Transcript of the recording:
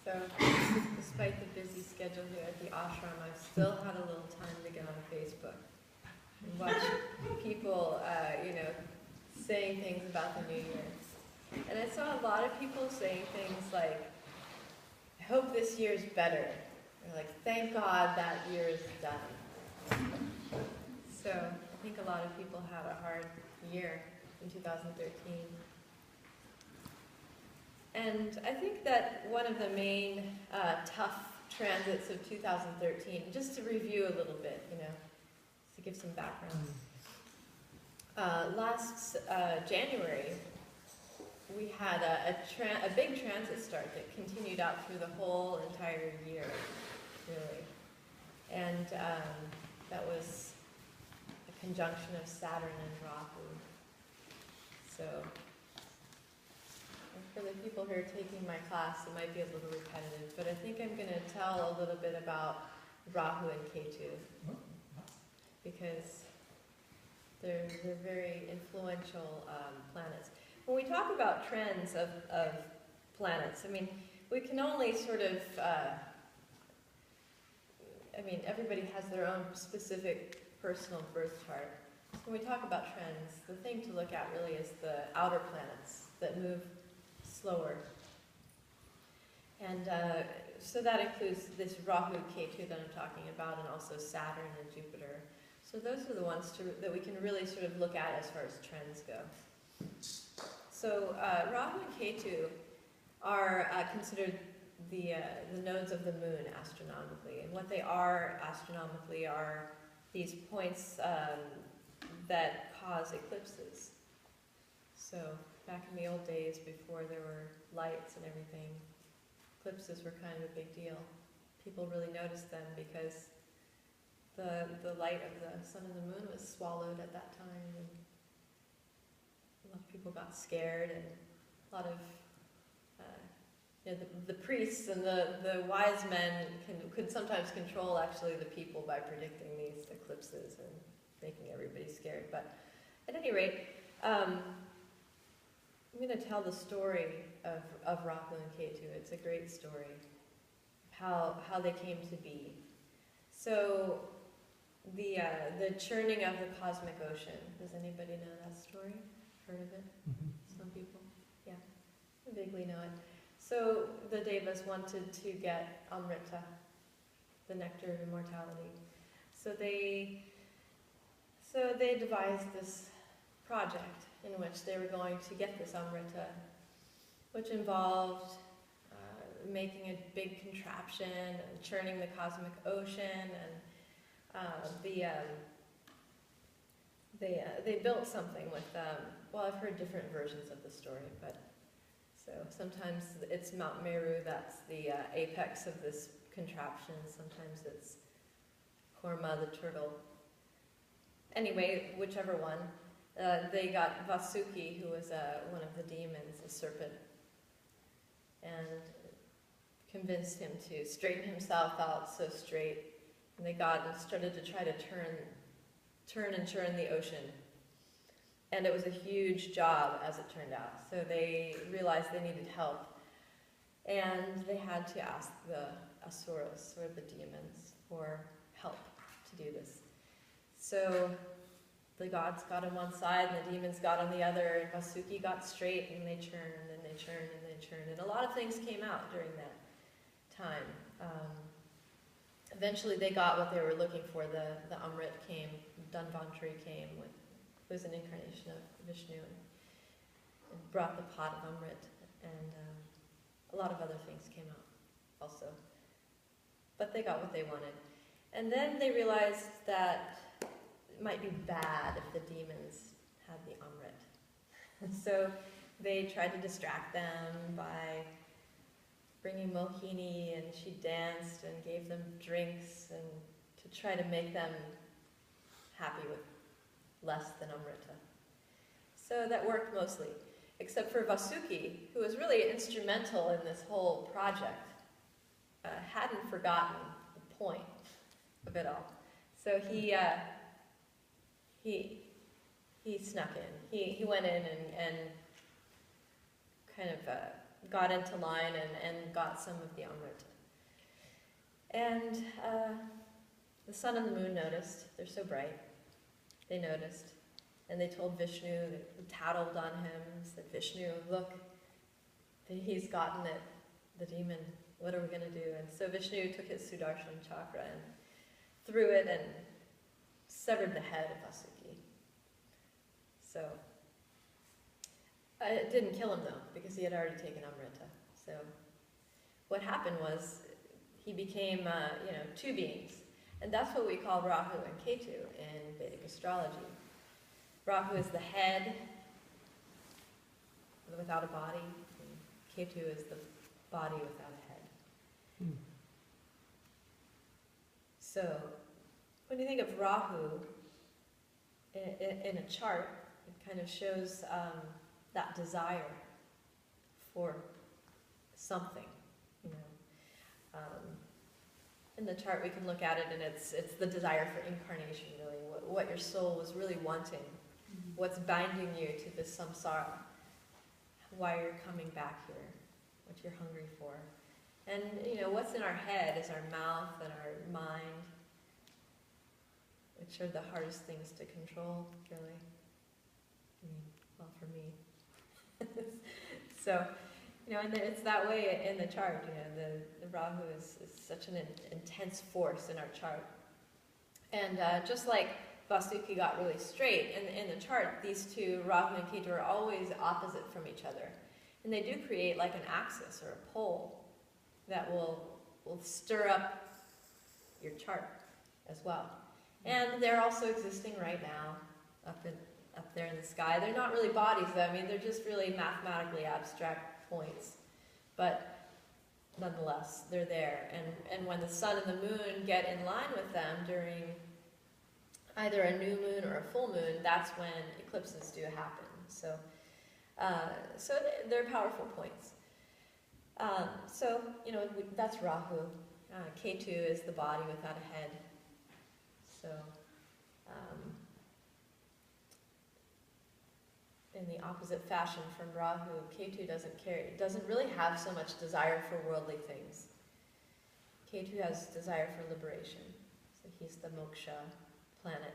So, despite the busy schedule here at the ashram, I've still had a little time to get on Facebook and watch people, saying things about the new year. And I saw a lot of people saying things like, I hope this year's better. Or like, thank God that year is done. So, I think a lot of people had a hard year in 2013. And I think that one of the main tough transits of 2013, just to review a little bit, to give some background. Last January, we had a big transit start that continued out through the whole entire year, really. And that was a conjunction of Saturn and Rahu. So, for the people who are taking my class, it might be a little repetitive, but I think I'm going to tell a little bit about Rahu and Ketu, because they're very influential planets. When we talk about trends of planets, I mean, we can only sort of, everybody has their own specific personal birth chart. So when we talk about trends, the thing to look at really is the outer planets that move slower. And so that includes this Rahu Ketu that I'm talking about, and also Saturn and Jupiter. So those are the ones that we can really sort of look at as far as trends go. So Rahu and Ketu are considered the nodes of the moon astronomically. And what they are astronomically are these points that cause eclipses. So back in the old days, before there were lights and everything, eclipses were kind of a big deal. People really noticed them because the light of the sun and the moon was swallowed at that time, and a lot of people got scared, and a lot of the priests and the wise men could sometimes control actually the people by predicting these eclipses and making everybody scared. But at any rate, I'm going to tell the story of Rahu and Ketu. It's a great story, how they came to be. So the churning of the cosmic ocean. Does anybody know that story? Heard of it? Mm-hmm. Some people? Yeah, I vaguely know it. So the Devas wanted to get Amrita, the nectar of immortality. So they devised this project in which they were going to get this Amrita, which involved making a big contraption and churning the cosmic ocean, and they built something with well, I've heard different versions of the story, but so sometimes it's Mount Meru, that's the apex of this contraption. Sometimes it's Korma, the turtle. Anyway, whichever one. They got Vasuki, who was one of the demons, a serpent, and convinced him to straighten himself out so straight. And they got and started to try to turn and churn the ocean. And it was a huge job, as it turned out. So they realized they needed help. And they had to ask the asuras, or the demons, for help to do this. So the gods got on one side, and the demons got on the other, and Vasuki got straight, and they churned, and they churned, and they churned. And a lot of things came out during that time. Eventually they got what they were looking for. The Amrit came, Dhanvantari came, it was an incarnation of Vishnu, and brought the pot of Amrit, and a lot of other things came out also. But they got what they wanted. And then they realized that it might be bad if the demons had the Amrit. So they tried to distract them by bringing Mohini, and she danced and gave them drinks, and to try to make them happy with less than Amrita. So that worked mostly, except for Vasuki, who was really instrumental in this whole project, hadn't forgotten the point of it all. So he snuck in. He went in and kind of got into line and got some of the Amrita. And the sun and the moon noticed. They're so bright. They noticed. And they told Vishnu, they tattled on him, said, Vishnu, look, he's gotten it, the demon. What are we going to do? And so Vishnu took his Sudarshan chakra and threw it and severed the head of Vasuki. So it didn't kill him though, because he had already taken Amrita. So what happened was he became, two beings. And that's what we call Rahu and Ketu in Vedic astrology. Rahu is the head without a body, and Ketu is the body without a head. So when you think of Rahu in a chart, it kind of shows that desire for something, in the chart we can look at it and it's the desire for incarnation, really, what your soul was really wanting, what's binding you to this samsara, why you're coming back here, what you're hungry for. And, what's in our head is our mouth and our mind, which are the hardest things to control, really. Well, for me. So, and it's that way in the chart, the Rahu is such an intense force in our chart. And just like Vasuki got really straight, in the chart, these two, Rahu and Ketu, are always opposite from each other. And they do create like an axis or a pole that will stir up your chart as well. And they're also existing right now up there in the sky. They're not really bodies though, they're just really mathematically abstract points. But nonetheless, they're there. And when the sun and the moon get in line with them during either a new moon or a full moon, that's when eclipses do happen. So they're powerful points. That's Rahu. Ketu is the body without a head. So, in the opposite fashion from Rahu, Ketu doesn't really have so much desire for worldly things. Ketu has desire for liberation. So he's the moksha planet,